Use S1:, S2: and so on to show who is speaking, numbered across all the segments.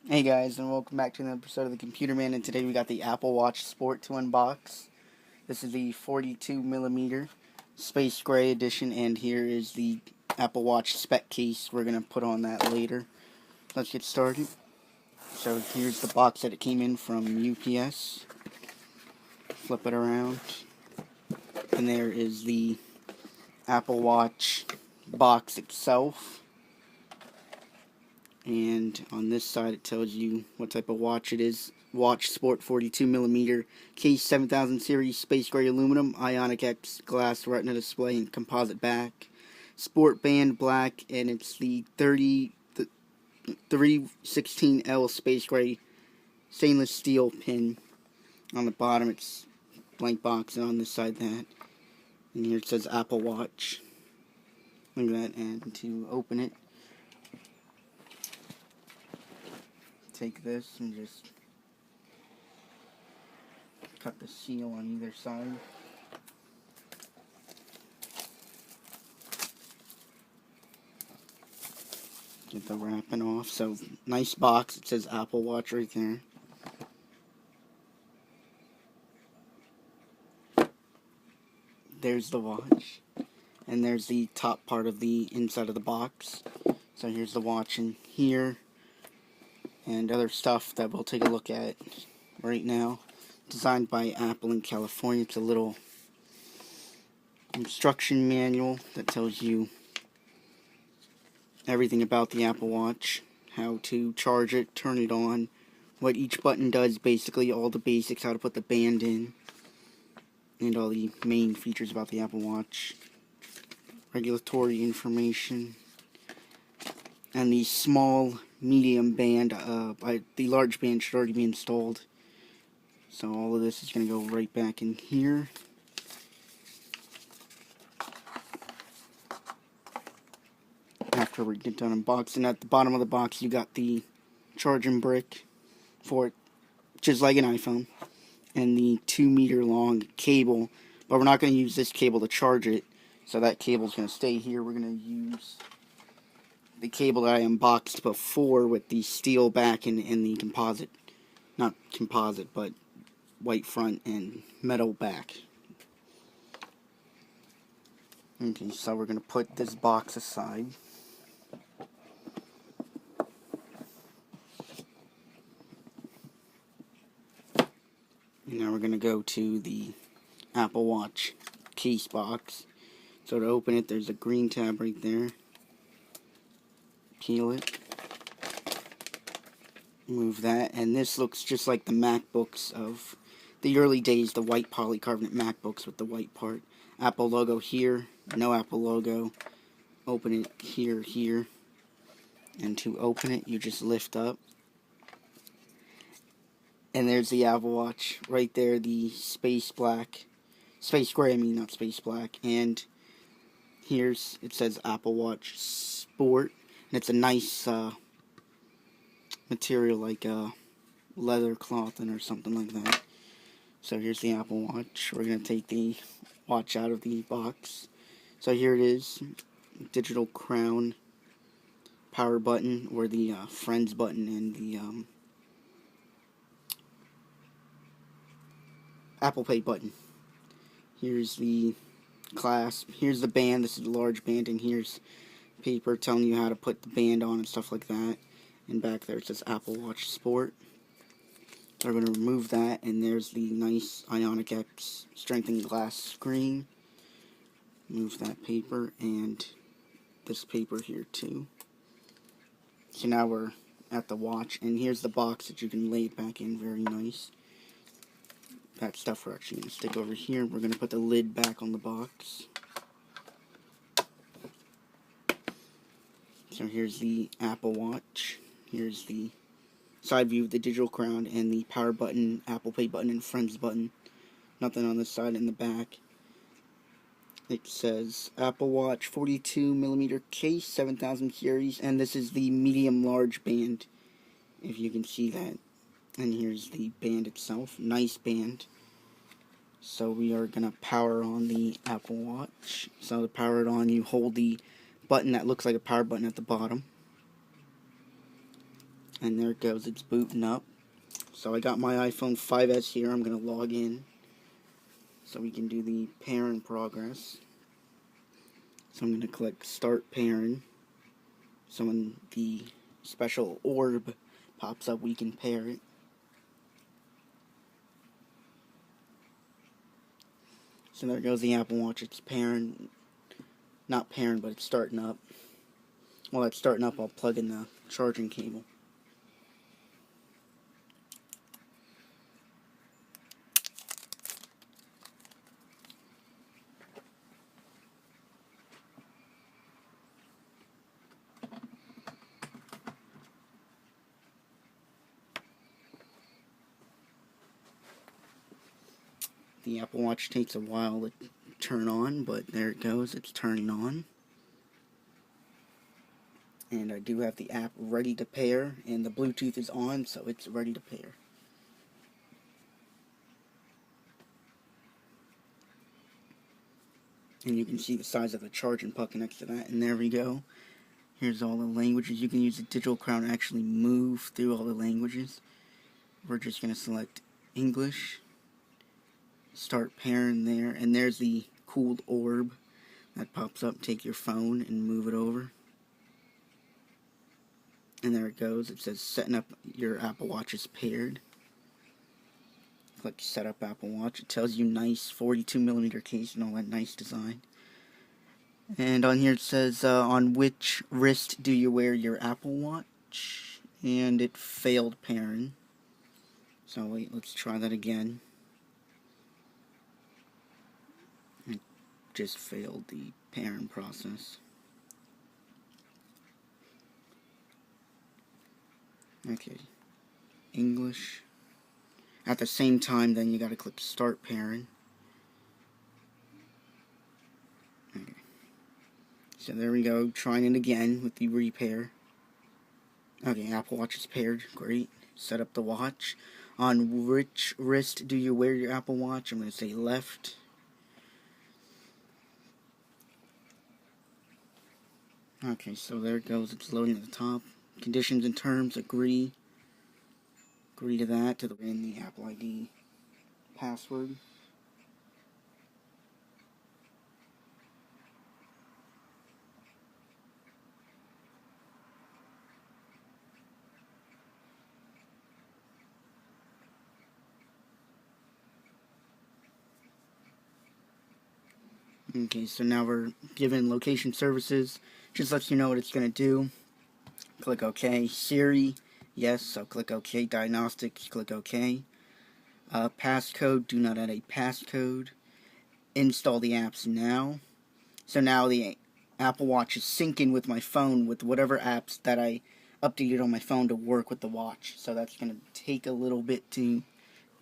S1: Hey guys, and welcome back to another episode of the Computer Man. And today we got the Apple Watch Sport to unbox. This is the 42 millimeter Space Gray edition, and here is the Apple Watch spec case. We're gonna put on that later. Let's get started. So here's the box that it came in from UPS. Flip it around, and there is the Apple Watch box itself. And on this side it tells you what type of watch it is. Watch Sport 42 millimeter case, 7000 series, space gray aluminum, Ionic X glass retina display and composite back. Sport band black, and it's the 316L space gray stainless steel pin. On the bottom it's blank box, and on this side that. And here it says Apple Watch. Look at that. And to open it, take this and just cut the seal on either side. Get the wrapping off. So, nice box. It says Apple Watch right there. There's the watch. And there's the top part of the inside of the box. So here's the watch in here. And other stuff that we'll take a look at right now. Designed by Apple in California. It's a little instruction manual that tells you everything about the Apple Watch, how to charge it, turn it on, what each button does, basically all the basics, how to put the band in, and all the main features about the Apple Watch, regulatory information, and the small, medium band. The large band should already be installed, so all of this is going to go right back in here. After we get done unboxing, at the bottom of the box you got the charging brick for it, which is like an iPhone, and the 2-meter long cable, but we're not going to use this cable to charge it, so that cable is going to stay here. We're going to use the cable that I unboxed before with the steel back and the composite, not composite, but white front and metal back. Okay, so we're going to put this box aside. Now we're going to go to the Apple Watch case box. So to open it, there's a green tab right there. Peel it. Move that. And this looks just like the MacBooks of the early days, the white polycarbonate MacBooks with the white part. Apple logo here, no Apple logo. Open it here, here. And to open it, you just lift up. And there's the Apple Watch right there, the space gray, not space black. And here's, it says Apple Watch Sport, and it's a nice material, like leather clothing or something like that. So here's the Apple Watch. We're going to take the watch out of the box. So here it is, digital crown, power button, or the friends button, and the Apple Pay button. Here's the clasp. Here's the band. This is the large band, and here's paper telling you how to put the band on and stuff like that. And back there it says Apple Watch Sport. So we're going to remove that, and there's the nice Ionic X strengthened glass screen. Move that paper and this paper here too. So now we're at the watch, and here's the box that you can lay it back in. Very nice. That stuff we're actually going to stick over here. We're going to put the lid back on the box. So here's the Apple Watch. Here's the side view of the digital crown and the power button, Apple Pay button, and friends button. Nothing on the side and the back. It says Apple Watch 42 millimeter case, 7000 series, and this is the medium large band, if you can see that. And here's the band itself. Nice band. So we are going to power on the Apple Watch. So to power it on, you hold the button that looks like a power button at the bottom. And there it goes, it's booting up. So I got my iPhone 5S here. I'm going to log in so we can do the pairing progress. So I'm going to click Start Pairing. So when the special orb pops up, we can pair it. So there goes the Apple Watch. It's pairing, not pairing, but it's starting up. While it's starting up, I'll plug in the charging cable. The Apple Watch takes a while to turn on, but there it goes, it's turning on. And I do have the app ready to pair, and the Bluetooth is on, so it's ready to pair. And you can see the size of the charging puck next to that, and there we go. Here's all the languages. You can use the digital crown to actually move through all the languages. We're just going to select English. Start pairing there, and there's the cooled orb that pops up. Take your phone and move it over, and there it goes. It says setting up your Apple Watch is paired. Click set up Apple Watch. It tells you nice 42mm case and all that nice design. And on here it says on which wrist do you wear your Apple Watch, and it failed pairing. So wait, let's try that again. Just failed the pairing process. Okay, English. At the same time, then you gotta click start pairing. Okay. So there we go, trying it again with the repair. Okay, Apple Watch is paired, great. Set up the watch. On which wrist do you wear your Apple Watch? I'm gonna say left. Okay, so there it goes. It's loading at the top. Conditions and terms, agree. Agree to that, and the Apple ID password. Okay, so now we're given location services. Just lets you know what it's going to do. Click OK. Siri, yes, so click OK. Diagnostics, click OK. Passcode, do not add a passcode. Install the apps now. So now the Apple Watch is syncing with my phone with whatever apps that I updated on my phone to work with the watch. So that's going to take a little bit to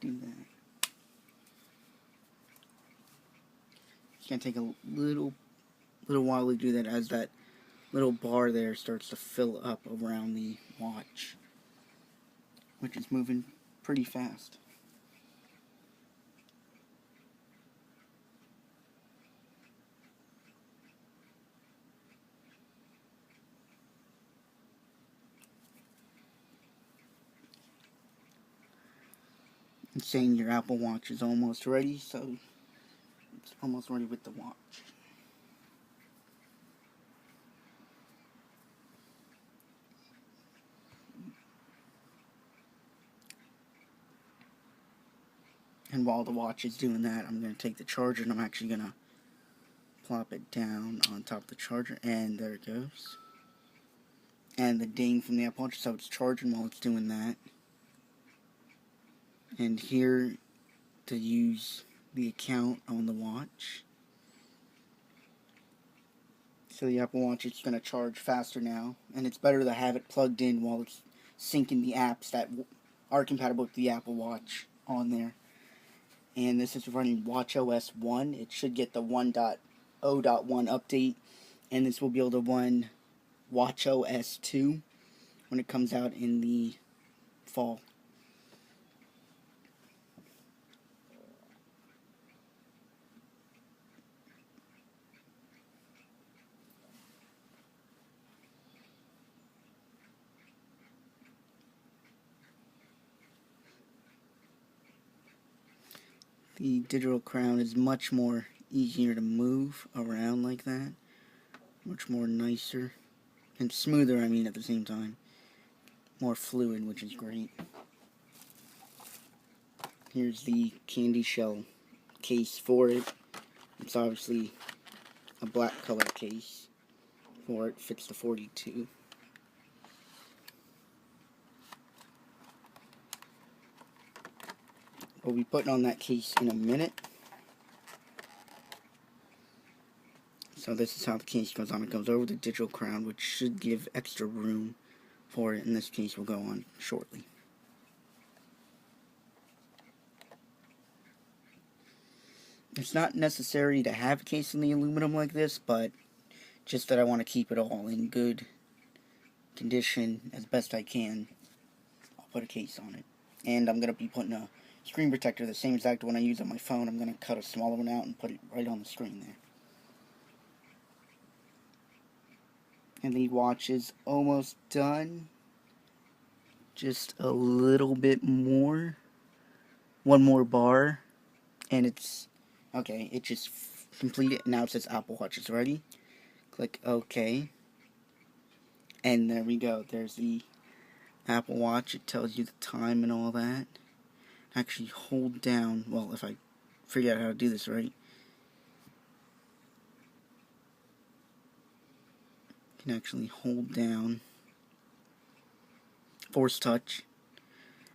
S1: do that. It's going to take a little while to do that as that little bar there starts to fill up around the watch, which is moving pretty fast. It's saying your Apple Watch is almost ready, so it's almost ready with the watch. And while the watch is doing that, I'm going to take the charger and I'm actually going to plop it down on top of the charger, and there it goes. And the ding from the Apple Watch, so it's charging while it's doing that. And here to use the account on the watch. So the Apple Watch is going to charge faster now, and it's better to have it plugged in while it's syncing the apps that are compatible with the Apple Watch on there. And this is running watchOS 1. It should get the 1.0.1 update, and this will be able to run watchOS 2 when it comes out in the fall. The digital crown is much more easier to move around like that. Much more nicer. And smoother, I mean, at the same time. More fluid, which is great. Here's the candy shell case for it. It's obviously a black color case for it. Fits the 42. We'll be putting on that case in a minute. So this is how the case goes on. It goes over the digital crown, which should give extra room for it. And this case will go on shortly. It's not necessary to have a case in the aluminum like this, but just that I want to keep it all in good condition as best I can, I'll put a case on it. And I'm going to be putting a screen protector, the same exact one I use on my phone. I'm going to cut a smaller one out and put it right on the screen there. And the watch is almost done. Just a little bit more. One more bar. And it's, okay, it just completed. Now it says Apple Watch is ready. Click OK. And there we go. There's the Apple Watch. It tells you the time and all that. Actually hold down, well, if I figure out how to do this right. You can actually hold down force touch,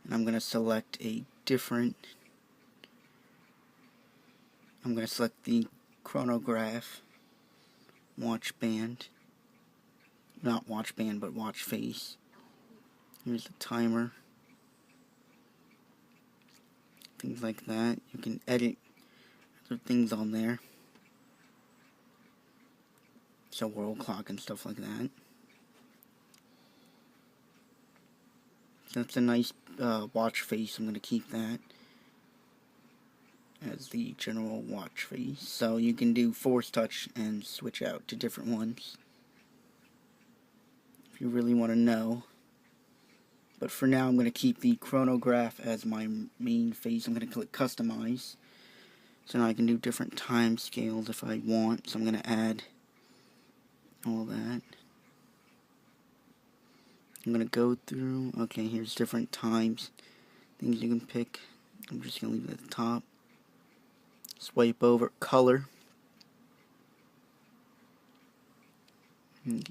S1: and I'm going to select a different, I'm going to select the chronograph watch band, not watch band but watch face. Here's the timer, things like that. You can edit other things on there, so world clock and stuff like that. That's a nice watch face. I'm going to keep that as the general watch face. So you can do force touch and switch out to different ones if you really want to know. But for now, I'm going to keep the chronograph as my main face. I'm going to click customize. So now I can do different time scales if I want. So I'm going to add all that. I'm going to go through. Okay, here's different times. Things you can pick. I'm just going to leave it at the top. Swipe over. Color.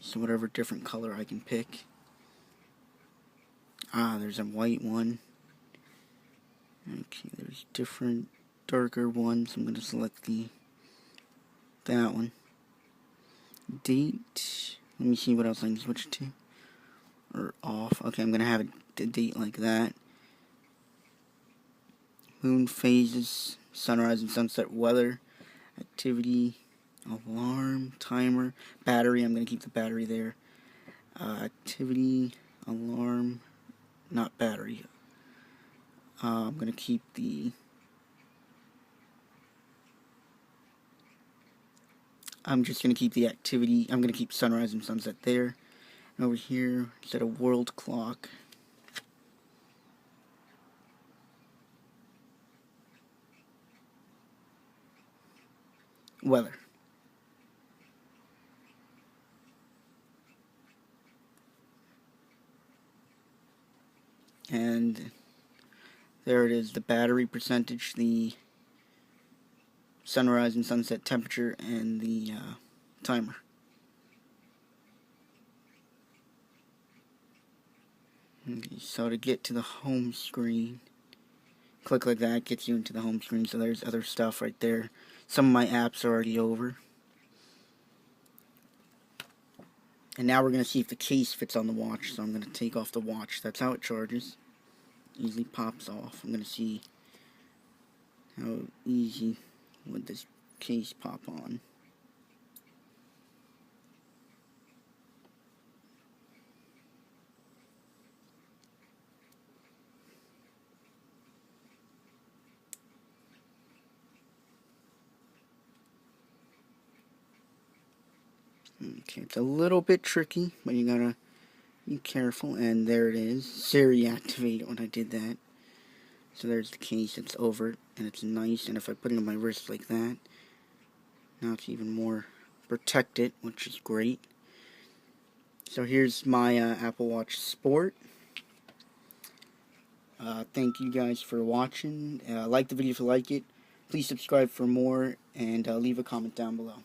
S1: So whatever different color I can pick. There's a white one. Okay, there's different darker ones. I'm going to select that one. Date. Let me see what else I can switch to. Or off. Okay, I'm going to have a date like that. Moon phases, sunrise and sunset weather, activity, alarm, timer, battery. I'm going to keep the battery there. Activity, alarm, not battery. I'm going to keep the... I'm just going to keep the activity. I'm going to keep sunrise and sunset there. And over here, set a world clock. Weather. And there it is, the battery percentage, the sunrise and sunset temperature, and the timer. Okay, so to get to the home screen, click like that, gets you into the home screen. So there's other stuff right there. Some of my apps are already over. And now we're going to see if the case fits on the watch. So I'm going to take off the watch. That's how it charges. Easily pops off. I'm going to see how easy would this case pop on. Okay, it's a little bit tricky, but you gotta be careful. And there it is. Siri activated when I did that. So there's the case, it's over, and it's nice, and if I put it on my wrist like that, now it's even more protected, which is great. So here's my Apple Watch Sport. Thank you guys for watching. Like the video if you like it. Please subscribe for more, and leave a comment down below.